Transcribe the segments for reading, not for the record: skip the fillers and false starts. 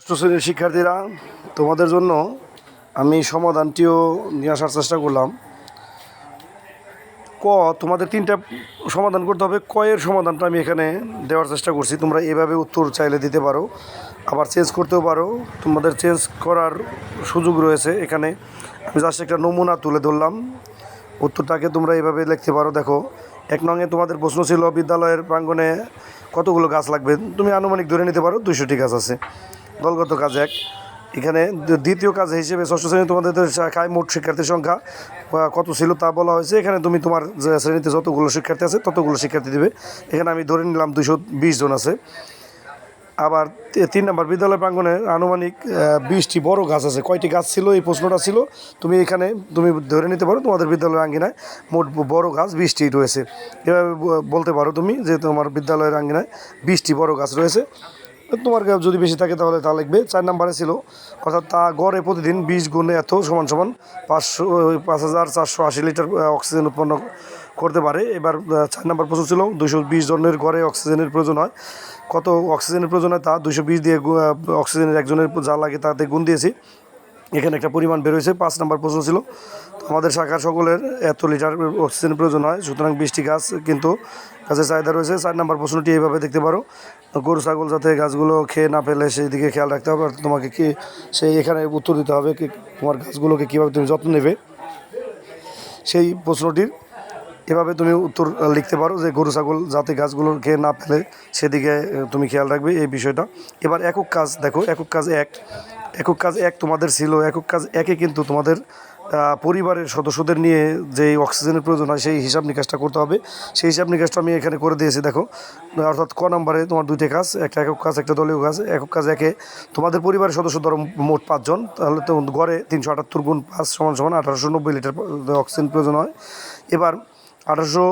ষষ্ঠ শ্রেণীর শিক্ষার্থীরা, তোমাদের জন্য আমি সমাধানটিও নিয়ে আসার চেষ্টা করলাম। ক, তোমাদের তিনটা সমাধান করতে হবে। কয়ের সমাধানটা আমি এখানে দেওয়ার চেষ্টা করছি। তোমরা এভাবে উত্তর চাইলে দিতে পারো, আবার চেঞ্জ করতেও পারো। তোমাদের চেঞ্জ করার সুযোগ রয়েছে এখানে। আমি জাস্ট একটা নমুনা তুলে ধরলাম। উত্তরটাকে তোমরা এভাবে লিখতে পারো। দেখো, 1 নঙে তোমাদের প্রশ্ন ছিল বিদ্যালয়ের প্রাঙ্গণে কতগুলো গাছ লাগবে। তুমি আনুমানিক ধরে নিতে পারো 200টি গাছ আছে। দলগত কাজ 1। এখানে দ্বিতীয় কাজ হিসেবে ষষ্ঠ শ্রেণী তোমাদের শাখায় মোট শিক্ষার্থীর সংখ্যা কত ছিল তা বলা হয়েছে। এখানে তুমি তোমার যে শ্রেণীতে যতগুলো শিক্ষার্থী আছে ততগুলো শিক্ষার্থী দেবে। এখানে আমি ধরে নিলাম 220 জন আছে। আবার 3 নম্বর, বিদ্যালয় প্রাঙ্গণে আনুমানিক 20টি বড় গাছ আছে। কয়টি গাছ ছিল এই প্রশ্নটা ছিল। তুমি এখানে তুমি ধরে নিতে পারো তোমাদের বিদ্যালয়ের আঙ্গিনায় মোট বড় গাছ 20টি রয়েছে। এভাবে বলতে পারো তুমি যে তোমার বিদ্যালয়ের আঙ্গিনায় 20টি বড় গাছ রয়েছে। তোমার যদি বেশি থাকে তাহলে তা লিখবে। 4 নম্বরে ছিল, অর্থাৎ তা গড়ে প্রতিদিন 20 গুণে এত সমান 5480 লিটার অক্সিজেন উৎপন্ন করতে পারে। এবার 4 নম্বর প্রশ্ন ছিল 220 জনের গড়ে অক্সিজেনের প্রয়োজন হয়। কত অক্সিজেনের প্রয়োজন হয় তা 220 দিয়ে অক্সিজেনের একজনের যা লাগে তাতে গুণ দিয়েছি। এখানে একটা পরিমাণ বেরোয়েছে। 5 নম্বর প্রশ্ন ছিল, আমাদের শাখার সকলের এত লিটার অক্সিজেনের প্রয়োজন হয়, সুতরাং 20টি গাছ কিন্তু গাছের চাহিদা রয়েছে। 4 নম্বর প্রশ্নটি এইভাবে দেখতে পারো, গরু ছাগল যাতে গাছগুলো খেয়ে না ফেলে সেই দিকে খেয়াল রাখতে হবে। তোমাকে কি সেই এখানে উত্তর দিতে হবে কি তোমার গাছগুলোকে কীভাবে তুমি যত্ন নেবে সেই প্রশ্নটির। এভাবে তুমি উত্তর লিখতে পারো যে গরু ছাগল যাতে গাছগুলো খেয়ে না ফেলে সেদিকে তুমি খেয়াল রাখবে এই বিষয়টা। এবার একক কাজ দেখো, একক কাজ 1। একক কাজ 1 তোমাদের ছিল। একক কাজ 1-এ কিন্তু তোমাদের পরিবারের সদস্যদের নিয়ে যে অক্সিজেনের প্রয়োজন হয় সেই হিসাব নিকাশটা করতে হবে। সেই হিসাব নিকাশটা আমি এখানে করে দিয়েছি। দেখো, অর্থাৎ ক নম্বরে তোমার 2টি কাজ, একটা একক কাজ একটা দলীয় কাজ। একক কাজ 1-এ তোমাদের পরিবারের সদস্য ধরো মোট 5 জন, তাহলে তো গড়ে 378 গুণ 5 সমান 1890 লিটার অক্সিজেন প্রয়োজন হয়। এবার 1800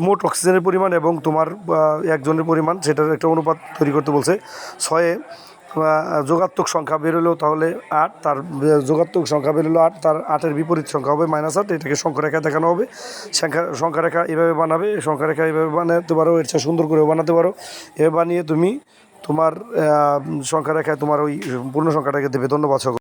মোট অক্সিজেনের পরিমাণ এবং তোমার একজনের পরিমাণ সেটার একটা অনুপাত তৈরি করতে বলছে। 6-এ যোগাত্মক সংখ্যা বেরোলেও তাহলে 8, তার যোগাত্মক সংখ্যা বেরোলো 8, তার 8-এর বিপরীত সংখ্যা হবে -8। এটাকে সংখ্যারেখা দেখানো হবে। সংখ্যারেখা এভাবে বানাবে, সংখ্যারেখা এভাবে বানাতে পারো, এর চেয়ে সুন্দর করেও বানাতে পারো। এভাবে বানিয়ে তুমি তোমার সংখ্যারেখায় তোমার ওই পূর্ণ সংখ্যাটাকে দেবে। ধন্যবাদ সকল।